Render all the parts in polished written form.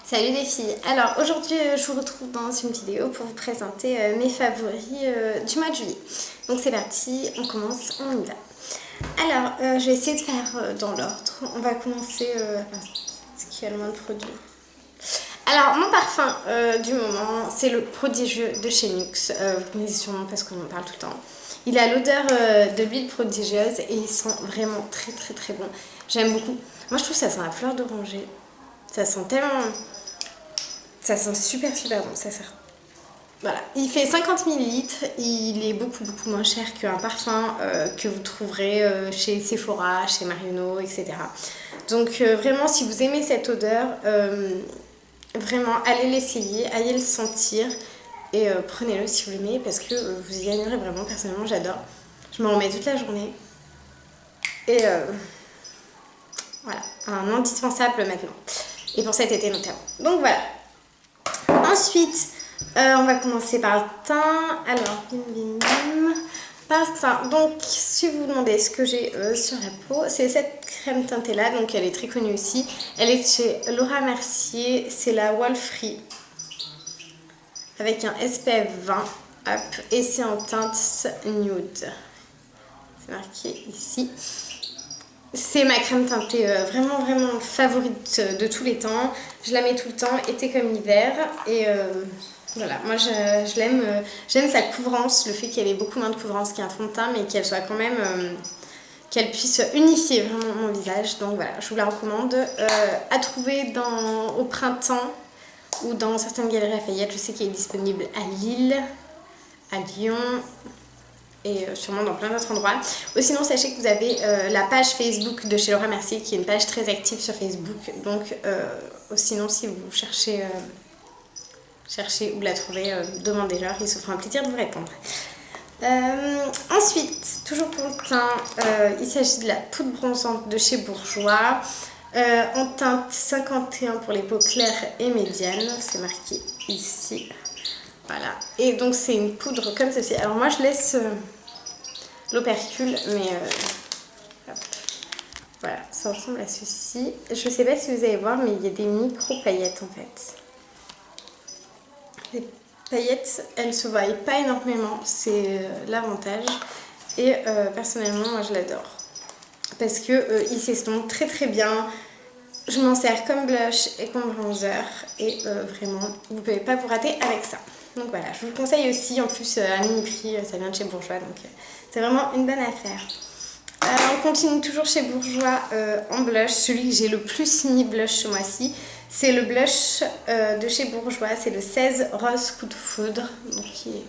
Salut les filles. Alors aujourd'hui je vous retrouve dans une vidéo pour vous présenter mes favoris du mois de juillet. Donc c'est parti, on commence, on y va. Alors je vais essayer de faire dans l'ordre. On va commencer ce qui a le moins de produits. Alors mon parfum du moment c'est le prodigieux de chez NYX. Vous connaissez sûrement parce qu'on en parle tout le temps. Il a l'odeur de l'huile prodigieuse et il sent vraiment très bon. J'aime beaucoup. Moi je trouve que ça sent la fleur d'oranger. Ça sent tellement... Ça sent super bon, ça sert. Voilà, il fait 50 ml, il est beaucoup moins cher qu'un parfum que vous trouverez chez Sephora, chez Marionneau, etc. Donc vraiment, si vous aimez cette odeur, vraiment allez l'essayer, allez le sentir et prenez-le si vous l'aimez parce que vous y gagnerez vraiment. Personnellement, j'adore. Je m'en remets toute la journée et voilà, un indispensable maintenant. Et pour cet été notamment. Donc voilà. Ensuite, on va commencer par le teint. Alors, par le teint. Donc, si vous vous demandez ce que j'ai sur la peau, c'est cette crème teintée là. Donc, elle est très connue aussi. Elle est chez Laura Mercier. C'est la Wall Free. Avec un SPF 20. Hop, et c'est en teinte nude. C'est marqué ici. C'est ma crème teintée vraiment favorite de tous les temps. Je la mets tout le temps, été comme hiver. Et voilà, moi je l'aime. J'aime sa couvrance, le fait qu'elle ait beaucoup moins de couvrance qu'un fond de teint, mais qu'elle soit quand même... qu'elle puisse unifier vraiment mon visage. Donc voilà, je vous la recommande. À trouver au printemps ou dans certaines galeries Lafayette. Je sais qu'elle est disponible à Lille, à Lyon... et sûrement dans plein d'autres endroits. Ou sinon, sachez que vous avez la page Facebook de chez Laura Mercier, qui est une page très active sur Facebook. Donc, sinon, si vous cherchez où la trouver, demandez-leur, ils se feront un plaisir de vous répondre. Ensuite, toujours pour le teint, il s'agit de la poudre bronzante de chez Bourjois, en teinte 51 pour les peaux claires et médianes, c'est marqué ici. Voilà, et donc c'est une poudre comme ceci. Alors moi je laisse l'opercule, mais voilà, ça ressemble à ceci. Je sais pas si vous allez voir, mais il y a des micro paillettes en fait. Les paillettes, elles se voient pas énormément, c'est l'avantage. Et personnellement, moi je l'adore. Parce que il s'estompe très bien. Je m'en sers comme blush et comme bronzer. Et vraiment, vous ne pouvez pas vous rater avec ça. Donc voilà, je vous le conseille aussi. En plus, à mini prix, ça vient de chez Bourjois. Donc c'est vraiment une bonne affaire. On continue toujours chez Bourjois en blush. Celui que j'ai le plus mis blush ce mois-ci, c'est le blush de chez Bourjois. C'est le 16 Rose Coup de Foudre. Donc qui est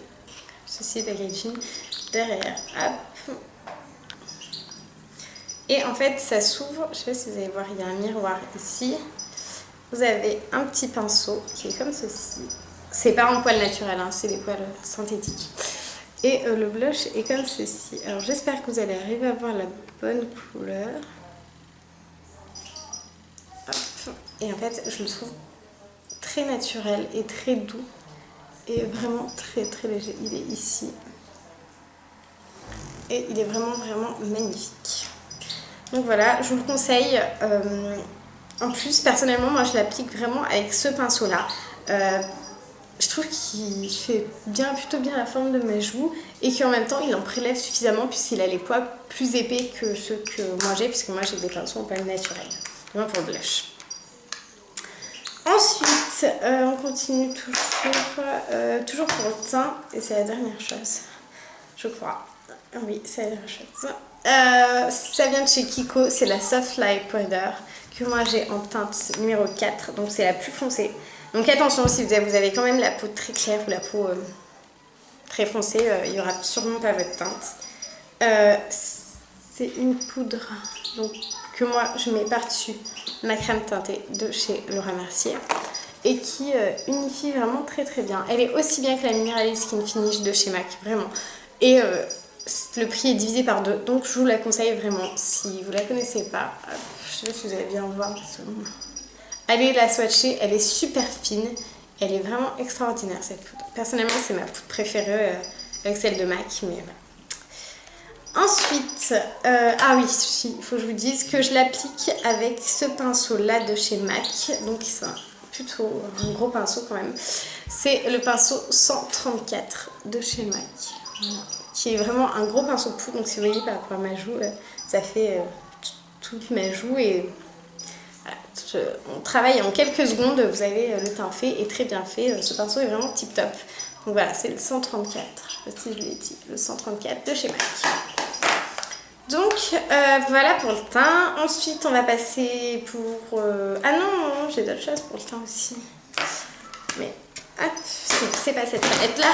ceci packaging derrière. Hop. Et en fait, ça s'ouvre. Je sais pas si vous allez voir, il y a un miroir ici. Vous avez un petit pinceau qui est comme ceci. C'est pas en poils naturels, hein, c'est des poils synthétiques. Et le blush est comme ceci. Alors j'espère que vous allez arriver à voir la bonne couleur. Hop. Et en fait, je le trouve très naturel et très doux. Et vraiment très léger. Il est ici. Et il est vraiment magnifique. Donc voilà, je vous le conseille. En plus, personnellement, moi je l'applique vraiment avec ce pinceau-là. Je trouve qu'il fait plutôt bien la forme de mes joues et qu'en même temps il en prélève suffisamment puisqu'il a les poils plus épais que ceux que moi j'ai, puisque moi j'ai des pinceaux en poils naturels, vraiment pour le blush. Ensuite, on continue toujours pour le teint et c'est la dernière chose, je crois. Oui, c'est la dernière chose. Ça vient de chez Kiko, c'est la Soft Light Powder que moi j'ai en teinte numéro 4, donc c'est la plus foncée. Donc attention, si vous avez quand même la peau très claire ou la peau très foncée, il n'y aura sûrement pas votre teinte. C'est une poudre donc, que moi je mets par-dessus ma crème teintée de chez Laura Mercier et qui unifie vraiment très bien. Elle est aussi bien que la Mineralist Skin Finish de chez MAC, vraiment. Et le prix est divisé par 2, donc je vous la conseille vraiment. Si vous la connaissez pas, je sais pas si vous allez bien voir. Allez la swatcher, elle est super fine, elle est vraiment extraordinaire cette poudre. Personnellement, c'est ma poudre préférée avec celle de MAC, mais voilà. Ensuite, ah oui, il faut que je vous dise que je l'applique avec ce pinceau là de chez MAC, donc c'est un plutôt un gros pinceau quand même. C'est le pinceau 134 de chez MAC. Voilà. Qui est vraiment un gros pinceau poudre. Donc si vous voyez par rapport à ma joue, ça fait toute ma joue. Et voilà, on travaille en quelques secondes. Vous avez le teint fait et très bien fait. Ce pinceau est vraiment tip top. Donc voilà, c'est le 134. Je sais pas si je l'ai dit. Le 134 de chez MAC. Donc voilà pour le teint. Ensuite on va passer pour... Ah non, j'ai d'autres choses pour le teint aussi. Mais hop, c'est pas cette palette là.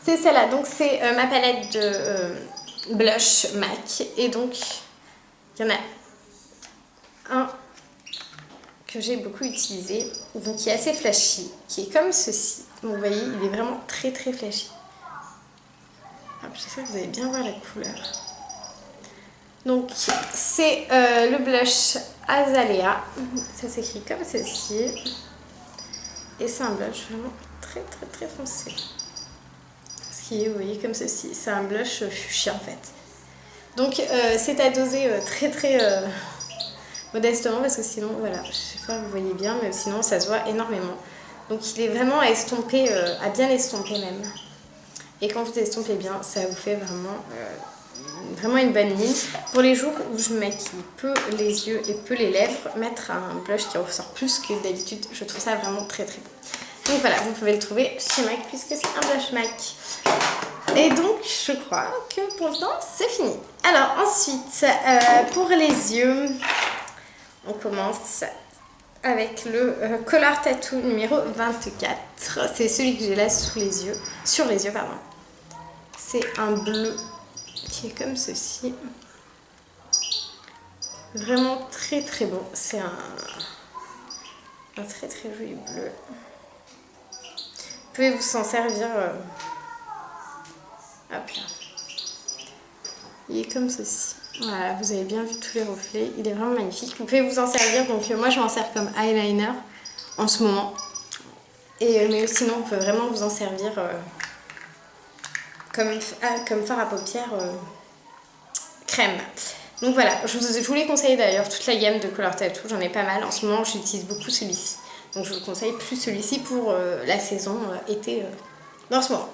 C'est celle-là. Donc c'est ma palette de blush MAC. Et donc il y en a un que j'ai beaucoup utilisé. Donc qui est assez flashy. Qui est comme ceci. Donc vous voyez, il est vraiment très très flashy. J'espère que vous allez bien voir la couleur. Donc c'est le blush Azalea, ça s'écrit comme ceci, et c'est un blush vraiment très très très foncé. Ce qui est, vous voyez, comme ceci, c'est un blush fuchsia en fait. Donc c'est à doser très très modestement parce que sinon, voilà, je sais pas, vous voyez bien, mais sinon ça se voit énormément. Donc il est vraiment à estomper, à bien estomper même. Et quand vous estompez bien, ça vous fait vraiment une bonne ligne. Pour les jours où je maquille peu les yeux et peu les lèvres, mettre un blush qui ressort plus que d'habitude, je trouve ça vraiment très très bon. Donc voilà, vous pouvez le trouver chez MAC puisque c'est un blush MAC. Et donc je crois que pour le temps c'est fini. Alors ensuite, pour les yeux, on commence avec le Color Tattoo numéro 24. C'est celui que j'ai là sous les yeux, sur les yeux pardon. C'est un bleu qui est comme ceci. Vraiment très très beau. C'est un très très joli bleu. Vous pouvez vous en servir. Hop là. Il est comme ceci. Voilà, vous avez bien vu tous les reflets. Il est vraiment magnifique. Vous pouvez vous en servir. Donc moi je m'en sers comme eyeliner en ce moment. Mais sinon vous pouvez vraiment vous en servir comme fard à paupières crème. Donc voilà, je vous les conseille d'ailleurs toute la gamme de Color Tattoo, j'en ai pas mal. En ce moment j'utilise beaucoup celui-ci. Donc je vous conseille plus celui-ci pour la saison été en ce moment.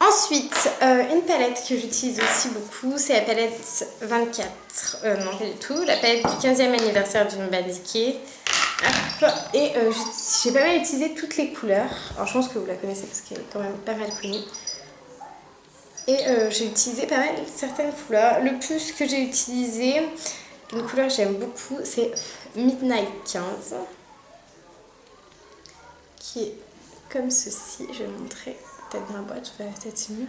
Ensuite, une palette que j'utilise aussi beaucoup, c'est la palette 24. Non pas du tout, la palette du 15e anniversaire d'Urban Decay. Et j'ai pas mal utilisé toutes les couleurs. Alors je pense que vous la connaissez parce qu'elle est quand même pas mal connue. Et j'ai utilisé pas mal certaines couleurs. Le plus que j'ai utilisé, une couleur que j'aime beaucoup, c'est Midnight 15. Qui est comme ceci. Je vais montrer peut-être dans la boîte, je vais peut-être c'est mieux.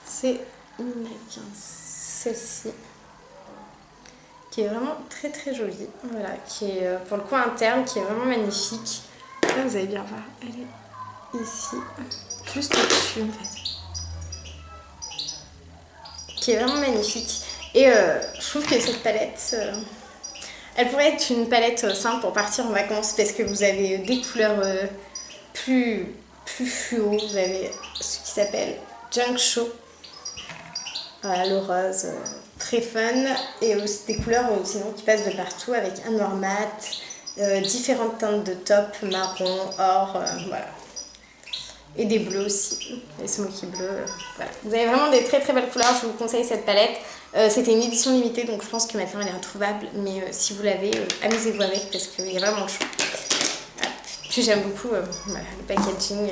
C'est Midnight 15. Celle-ci. Qui est vraiment très très jolie. Voilà, qui est pour le coin interne, qui est vraiment magnifique. Là vous allez bien voir, elle est ici, juste au-dessus en fait. Qui est vraiment magnifique. Et je trouve que cette palette, elle pourrait être une palette simple pour partir en vacances parce que vous avez des couleurs plus fluo. Vous avez ce qui s'appelle Junk Show, voilà, le rose, très fun, et aussi des couleurs sinon qui passent de partout avec un noir mat, différentes teintes de top, marron, or, voilà. Et des bleus aussi, les smoky bleus, voilà. Vous avez vraiment des très très belles couleurs, je vous conseille cette palette. C'était une édition limitée donc je pense que maintenant elle est introuvable, mais si vous l'avez, amusez-vous avec parce qu'il est vraiment chou. Puis j'aime beaucoup voilà, le packaging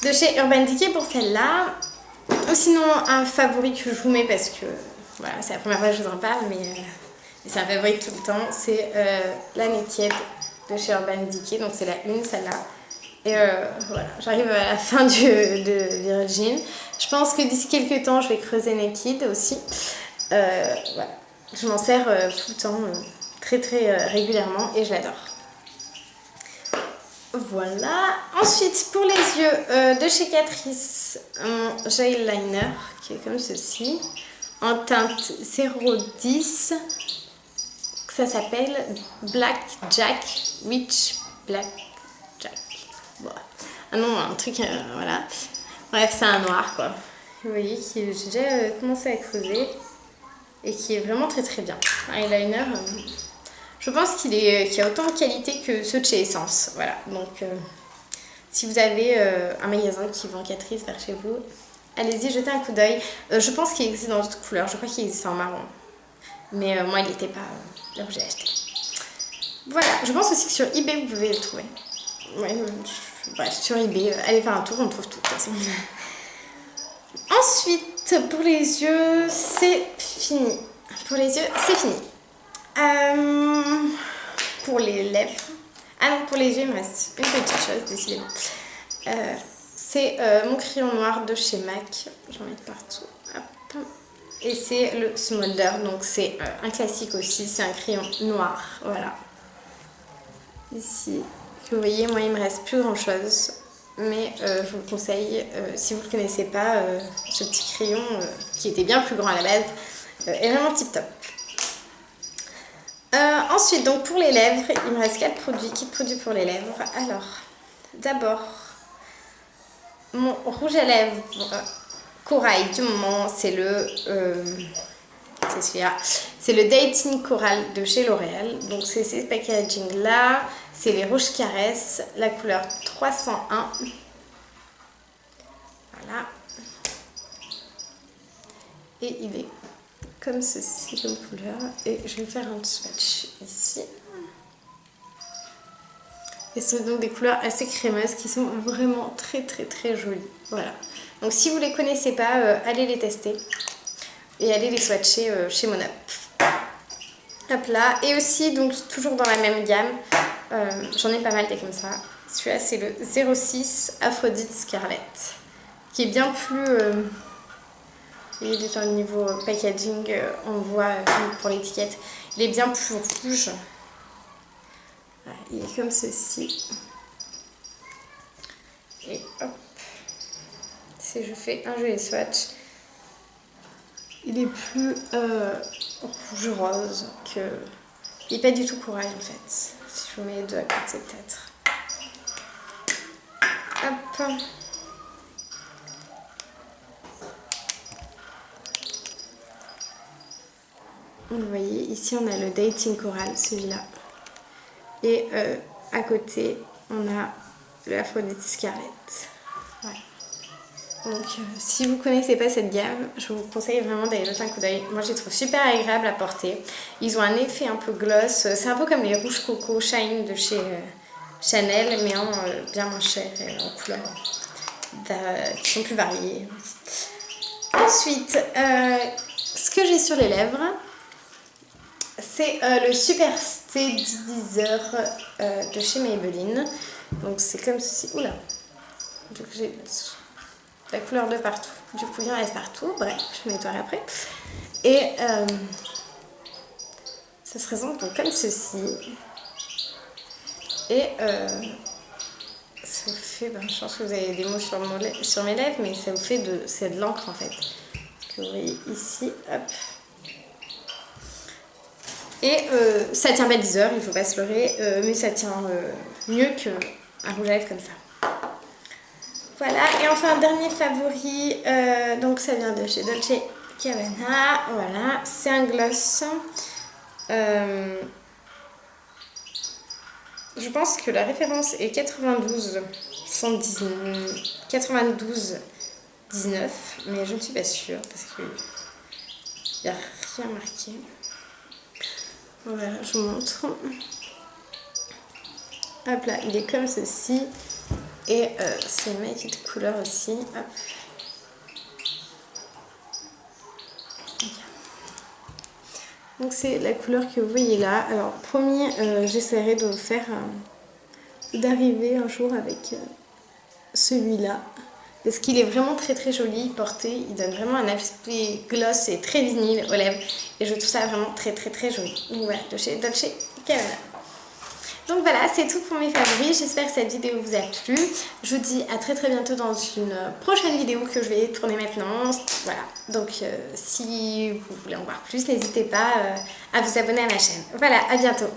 de chez Urban Decay pour celle-là. Ou sinon un favori que je vous mets parce que voilà, c'est la première fois que je vous en parle, mais c'est un favori tout le temps, c'est la Naked de chez Urban Decay, donc c'est la une celle-là. Et voilà, j'arrive à la fin de Virgin. Je pense que d'ici quelques temps, je vais creuser Naked aussi. Voilà. Je m'en sers tout le temps, très très régulièrement, et je l'adore. Voilà. Ensuite, pour les yeux de chez Catrice, un gel liner qui est comme ceci, en teinte 010. Ça s'appelle Black Jack Witch Black Jack. Voilà. Ah non, un truc, voilà. Bref, c'est un noir quoi. Vous voyez, j'ai déjà commencé à creuser et qui est vraiment très très bien. Eyeliner, je Je pense qu'il y a autant de qualité que ceux de chez Essence. Voilà, donc si vous avez un magasin qui vend Catrice vers chez vous, allez-y, jetez un coup d'œil. Je pense qu'il existe dans d'autres couleurs, je crois qu'il existe en marron. Mais moi, il n'était pas là où j'ai acheté. Voilà, je pense aussi que sur eBay, vous pouvez le trouver. Ouais, bref, sur eBay, allez faire un tour, on trouve tout de toute façon. Ensuite, pour les yeux, c'est fini. Pour les yeux, c'est fini. Pour les lèvres. Ah non, pour les yeux, il me reste une petite chose, décidément. C'est mon crayon noir de chez MAC. J'en mets partout. Hop. Et c'est le Smolder. Donc c'est un classique aussi. C'est un crayon noir. Voilà. Ici. Vous voyez, moi, il me reste plus grand chose. Mais je vous le conseille, si vous ne le connaissez pas, ce petit crayon qui était bien plus grand à la base est vraiment tip top. Ensuite, donc pour les lèvres, il me reste 4 produits, kit produits pour les lèvres. Alors, d'abord, mon rouge à lèvres corail du moment, c'est le c'est celui-là. C'est le Dating Coral de chez L'Oréal. Donc c'est ces packaging là. C'est les rouges caresses, la couleur 301. Voilà. Et il est comme ceci comme couleur. Et je vais faire un swatch ici. Et ce sont donc des couleurs assez crémeuses qui sont vraiment très très très jolies. Voilà. Donc si vous ne les connaissez pas, allez les tester. Et allez les swatcher chez Monop. Hop là. Et aussi, donc toujours dans la même gamme, j'en ai pas mal des comme ça. Celui-là, c'est le 06 Aphrodite Scarlet. Qui est bien plus... vous voyez déjà au niveau packaging, on voit pour l'étiquette. Il est bien plus rouge. Voilà, il est comme ceci. Et hop. Si je fais un joli swatch, il est plus rouge-rose que... Il n'est pas du tout corail en fait. Si je vous mets les deux à côté peut-être. Hop. Vous voyez, ici on a le Dating Coral, celui-là. Et à côté, on a le Aphrodite Scarlet. Ouais. Donc si vous ne connaissez pas cette gamme, je vous conseille vraiment d'aller jeter un coup d'œil. Moi je les trouve super agréables à porter. Ils ont un effet un peu gloss. C'est un peu comme les rouges coco Shine de chez Chanel, mais en bien moins cher et en couleurs qui sont plus variées. Ensuite, ce que j'ai sur les lèvres, c'est le Super Stay Teaser de chez Maybelline. Donc c'est comme ceci. Oula. Donc j'ai la couleur de partout. Du coup, il en reste partout. Bref, je nettoierai après. Et ça se présente donc comme ceci. Et ça vous fait... Ben, je pense que vous avez des mots sur mes lèvres, mais ça vous fait c'est de l'encre en fait. Que vous voyez ici. Hop. Et ça tient pas 10 heures, il ne faut pas se leurrer, mais ça tient mieux qu'un rouge à lèvres comme ça. Voilà, et enfin dernier favori, donc ça vient de chez Dolce & Gabbana, voilà, c'est un gloss. Je pense que la référence est 92 19, mais je ne suis pas sûre parce qu'il n'y a rien marqué. Voilà, je vous montre. Hop là, il est comme ceci. Et c'est une magnifique couleur aussi. Hop. Donc c'est la couleur que vous voyez là. Alors promis, j'essaierai de vous faire d'arriver un jour avec celui-là. Parce qu'il est vraiment très très joli porté. Il donne vraiment un aspect gloss et très vinyle aux lèvres. Et je trouve ça vraiment très très très joli. Donc voilà, de chez Dolce & Gabbana. Donc voilà, c'est tout pour mes favoris. J'espère que cette vidéo vous a plu. Je vous dis à très très bientôt dans une prochaine vidéo que je vais tourner maintenant. Voilà, donc si vous voulez en voir plus, n'hésitez pas à vous abonner à ma chaîne. Voilà, à bientôt.